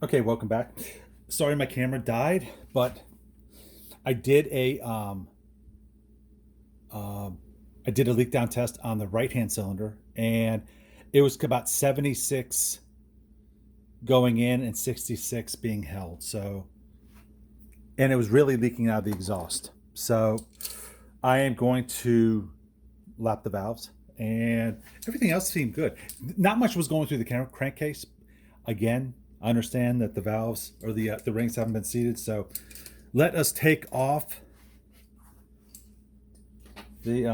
Okay, welcome back. Sorry my camera died, but I did a um, I did a leak down test on the right hand cylinder, and it was about 76 going in and 66 being held. So, and it was really leaking out of the exhaust. So, I am going to lap the valves, and everything else seemed good. Not much was going through the crankcase. Again, I understand that the valves or the rings haven't been seated, so let us take off the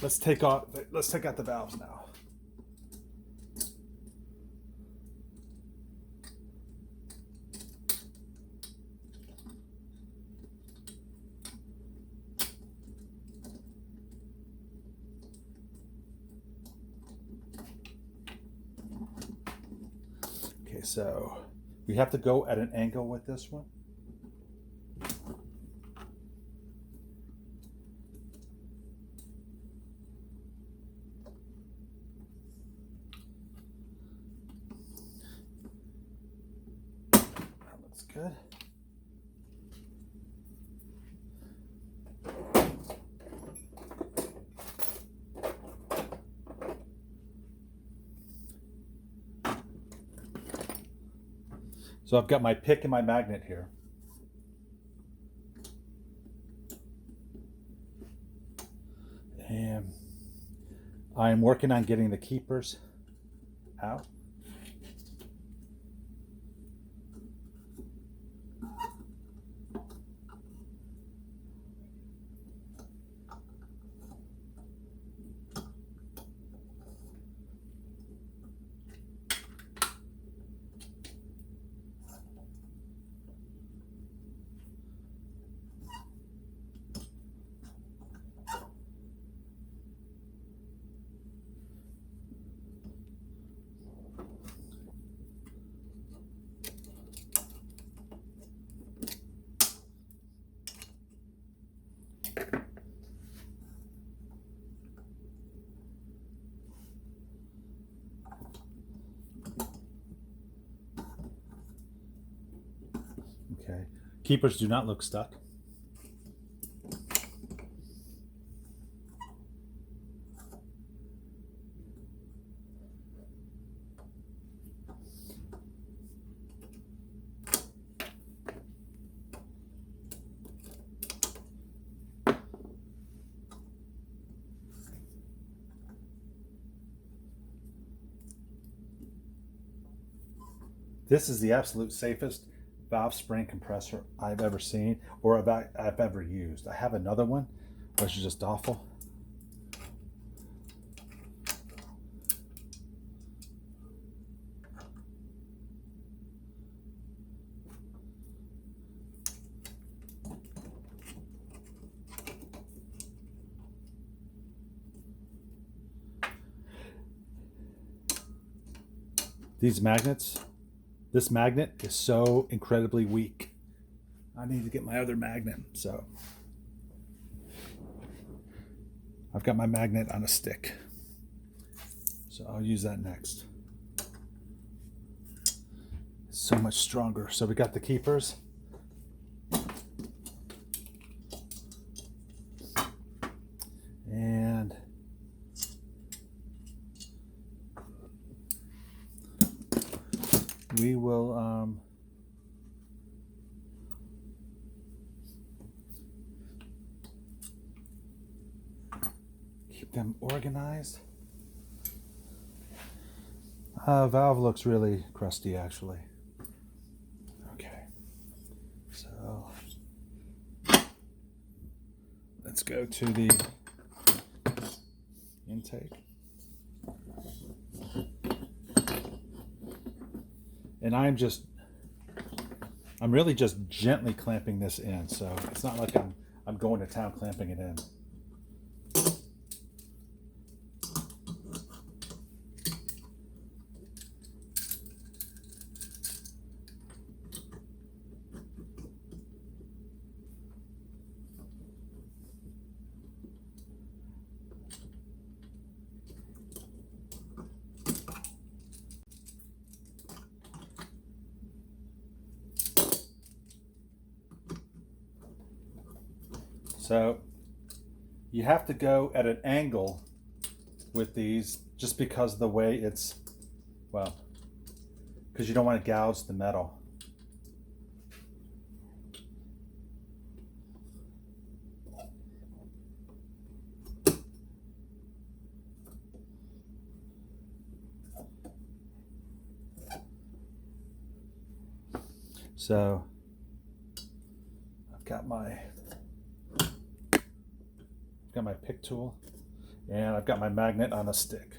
let's take out the valves now. Okay, so we have to go at an angle with this one. That looks good. So I've got my pick and my magnet here. And I'm working on getting the keepers out. Okay. Keepers do not look stuck. This is the absolute safest valve spring compressor I've ever seen or I've ever used. I have another one, which is just awful. These magnets, this magnet is so incredibly weak. I need to get my other magnet. So I've got my magnet on a stick. So I'll use that next. It's so much stronger. So we got the keepers. And we will keep them organized. Valve looks really crusty actually. Okay, so let's go to the intake. And I'm really just gently clamping this in, so it's not like I'm going to town clamping it in. So you have to go at an angle with these just because of the way it's, well, because you don't want to gouge the metal. So I've got my pick tool, and I've got my magnet on a stick.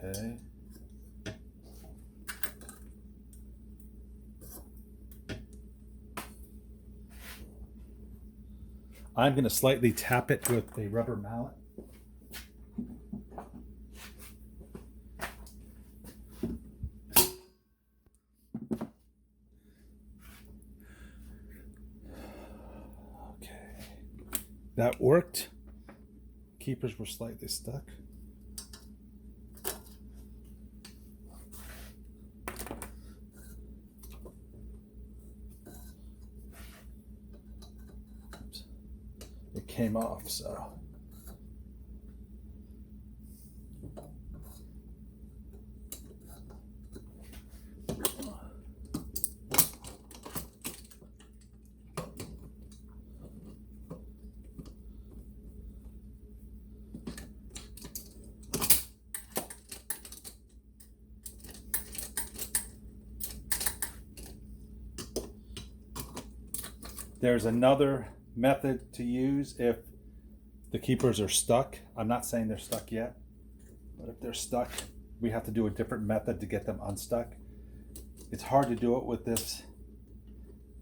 Okay. I'm going to slightly tap it with a rubber mallet. Okay. That worked. Keepers were slightly stuck. It came off, so. There's another method to use if the keepers are stuck. I'm not saying they're stuck yet, but if they're stuck, we have to do a different method to get them unstuck. It's hard to do it with this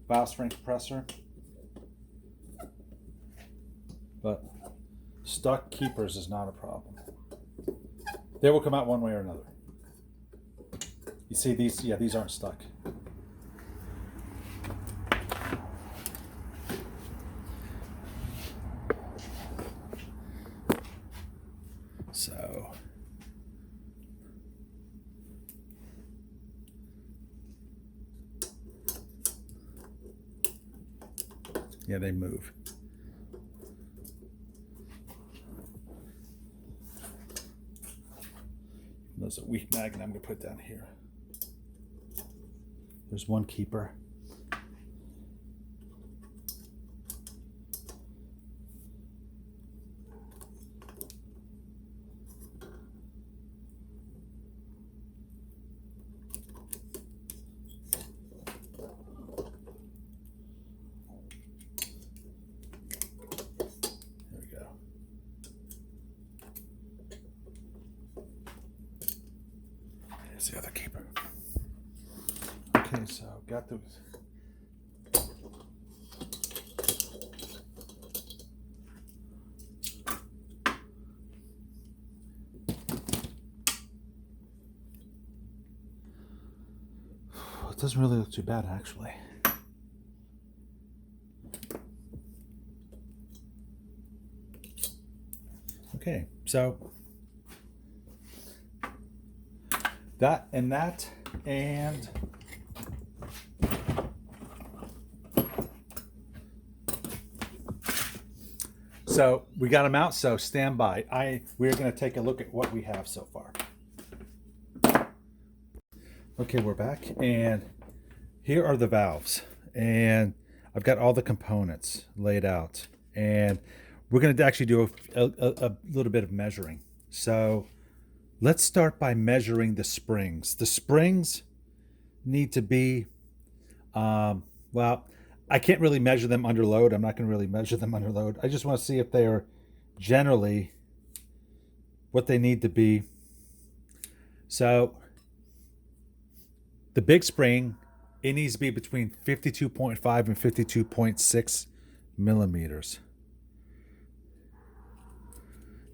valve spring compressor, but stuck keepers is not a problem. They will come out one way or another. You see these? Yeah, these aren't stuck. So yeah, they move. There's a weak magnet I'm going to put down here. There's one keeper. There's the other keeper. Okay, so got those. It doesn't really look too bad, actually. Okay, so that and that, and so we got them out, so stand by. We're going to take a look at what we have so far. Okay, we're back, and here are the valves, and I've got all the components laid out, and we're going to actually do a little bit of measuring. So let's start by measuring the springs. The springs need to be, well, I can't really measure them under load. I'm not going to really measure them under load. I just want to see if they are generally what they need to be. So the big spring, it needs to be between 52.5 and 52.6 millimeters.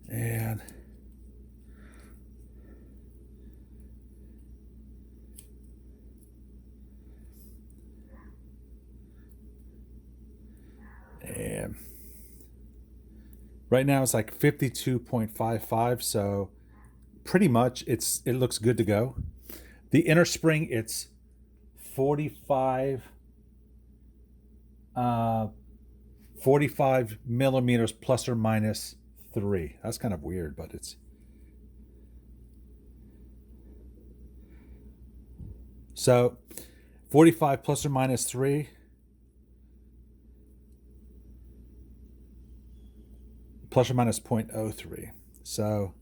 And And right now it's like 52.55, so pretty much it looks good to go. The inner spring, it's 45 millimeters plus or minus 3. That's kind of weird, but it's so 45 plus or minus 3 plus or minus 0.03. So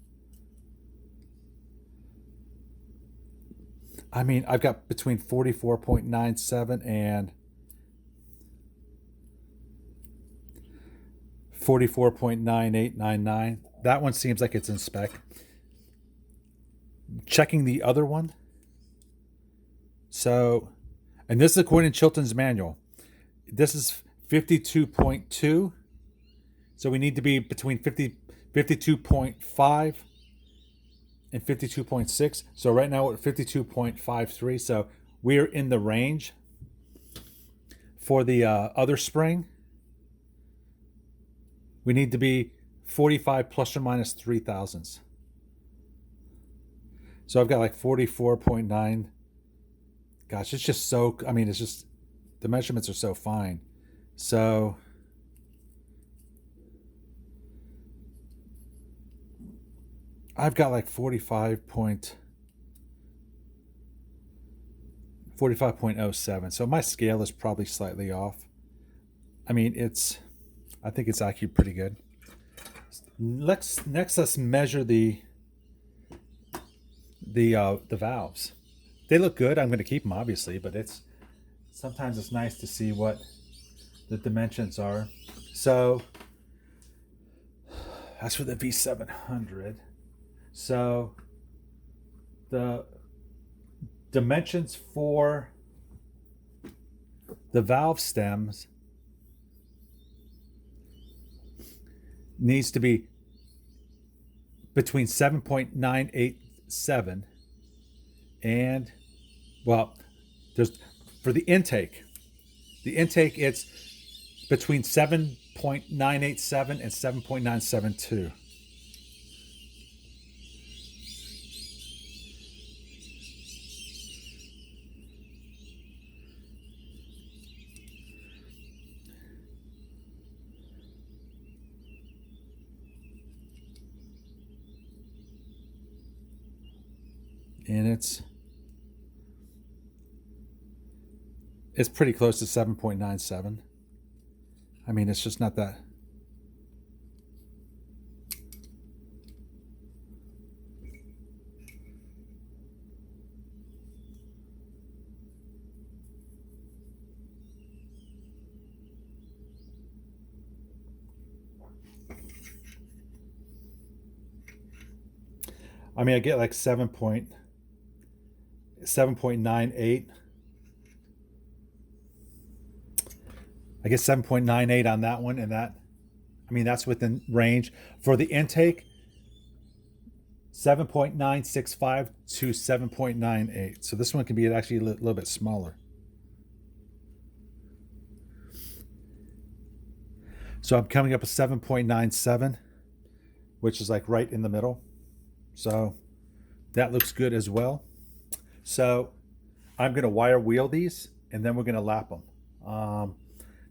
I mean, I've got between 44.97 and 44.9899. That one seems like it's in spec. Checking the other one. So, and this is according to Chilton's manual. This is 52.2. So we need to be between 52.5 and 52.6. So right now we're at 52.53. So we're in the range. For the other spring, we need to be 45 plus or minus 3 thousandths. So I've got like 44.9. Gosh, it's just so, I mean, it's just, the measurements are so fine. So I've got like 45.07. So my scale is probably slightly off. I mean, I think it's actually pretty good. Next, let's measure the valves. They look good. I'm going to keep them, obviously, but sometimes it's nice to see what the dimensions are. So that's for the V700. So the dimensions for the valve stems needs to be between 7.987 and, well, there's for the intake it's between 7.987 and 7.972. And it's pretty close to 7.97. I mean, it's just not that. I mean, I get like 7.98. I get 7.98 on that one, and that, I mean, that's within range. For the intake, 7.965 to 7.98. So this one can be actually a little bit smaller. So I'm coming up with 7.97, which is like right in the middle. So that looks good as well. So I'm going to wire wheel these, and then we're going to lap them.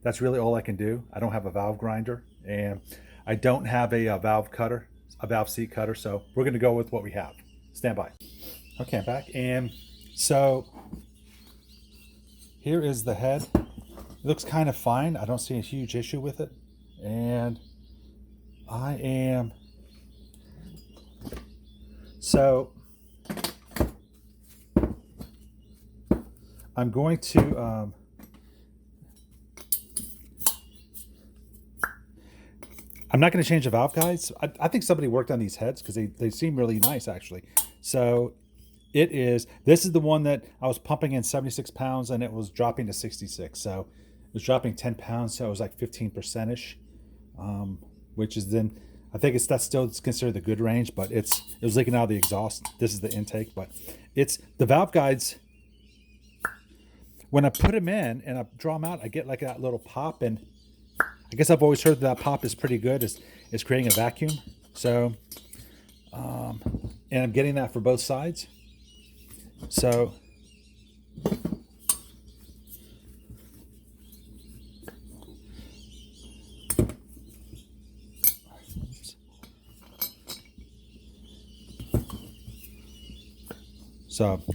That's really all I can do. I don't have a valve grinder, and I don't have a valve cutter, a valve seat cutter. So we're going to go with what we have. Stand by. Okay, I'm back. And so here is the head. It looks kind of fine. I don't see a huge issue with it. And I'm going to I'm not going to change the valve guides. I think somebody worked on these heads because they seem really nice, actually. So this is the one that I was pumping in 76 pounds and it was dropping to 66. So it was dropping 10 pounds. So it was like 15%ish, which is then, I think that's still considered the good range, but it was leaking out of the exhaust. This is the intake, but the valve guides. When I put them in and I draw them out, I get like that little pop, and I guess I've always heard that pop is pretty good. It's creating a vacuum. So, and I'm getting that for both sides. So,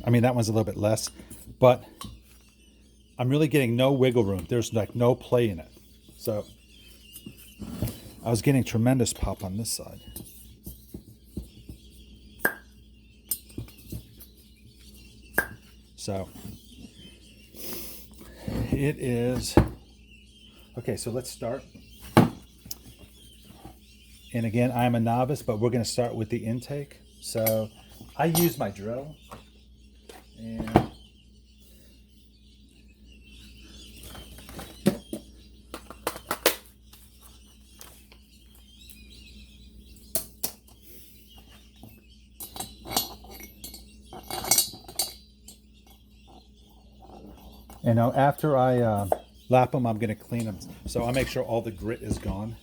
I mean, that one's a little bit less, but I'm really getting no wiggle room. There's like no play in it. So I was getting tremendous pop on this side. So it is, okay, so let's start. And again, I'm a novice, but we're going to start with the intake. So I use my drill and now after I lap them, I'm going to clean them. So I'll make sure all the grit is gone.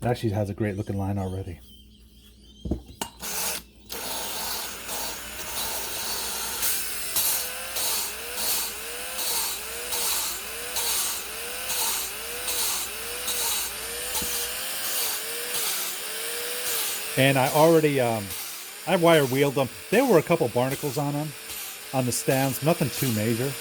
It actually has a great looking line already. And I already, I wire wheeled them. There were a couple barnacles on them, on the stems, nothing too major.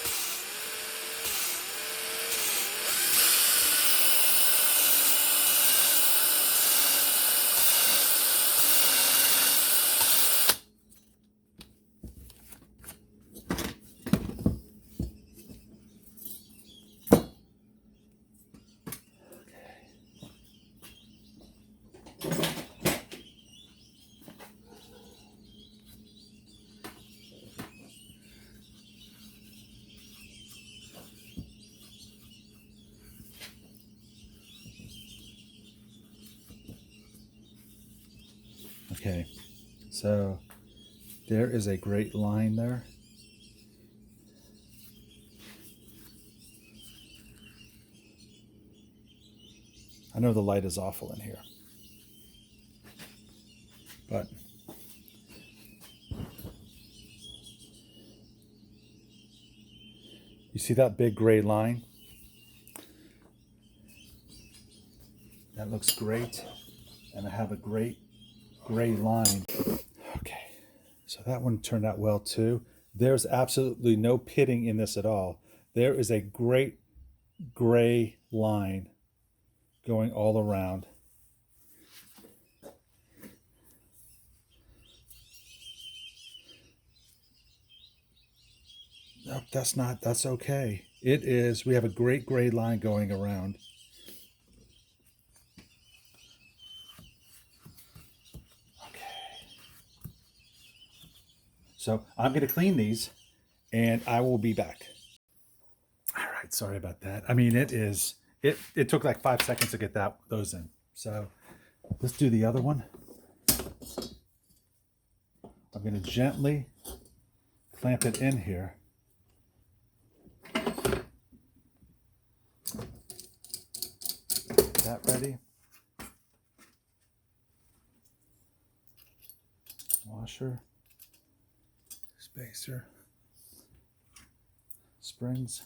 Okay, so there is a great line there. I know the light is awful in here, but you see that big gray line? That looks great, and I have a great gray line. Okay, so that one turned out well too. There's absolutely no pitting in this at all. There is a great gray line going all around. Nope, that's okay. It is, we have a great gray line going around. So I'm going to clean these and I will be back. All right, sorry about that. I mean, it took like 5 seconds to get those in. So let's do the other one. I'm going to gently clamp it in here. that ready. Washer, spacer, springs.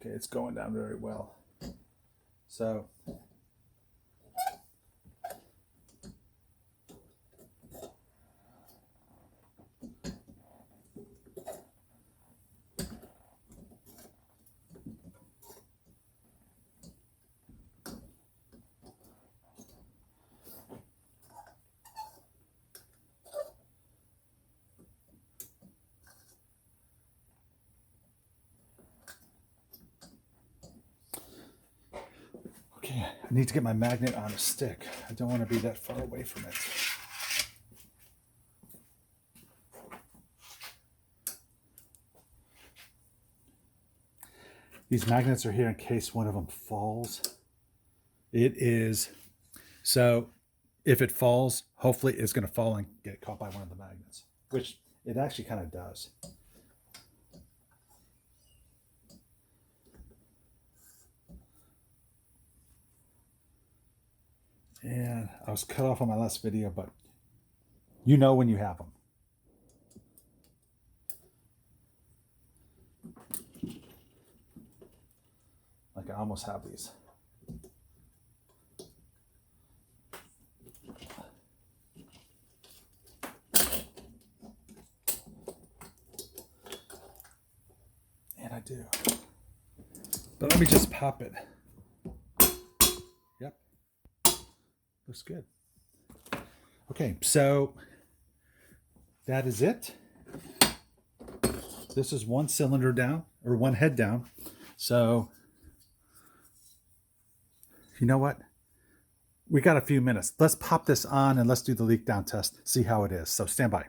Okay, it's going down very well. So okay, I need to get my magnet on a stick. I don't want to be that far away from it. These magnets are here in case one of them falls. It is, so if it falls, hopefully it's going to fall and get caught by one of the magnets, which it actually kind of does. And I was cut off on my last video, but you know when you have them. Like I almost have these. And I do. But let me just pop it. Yep. Looks good. Okay, so that is it. This is one cylinder down, or one head down. So, you know what? We got a few minutes. Let's pop this on and let's do the leak down test, see how it is. So stand by.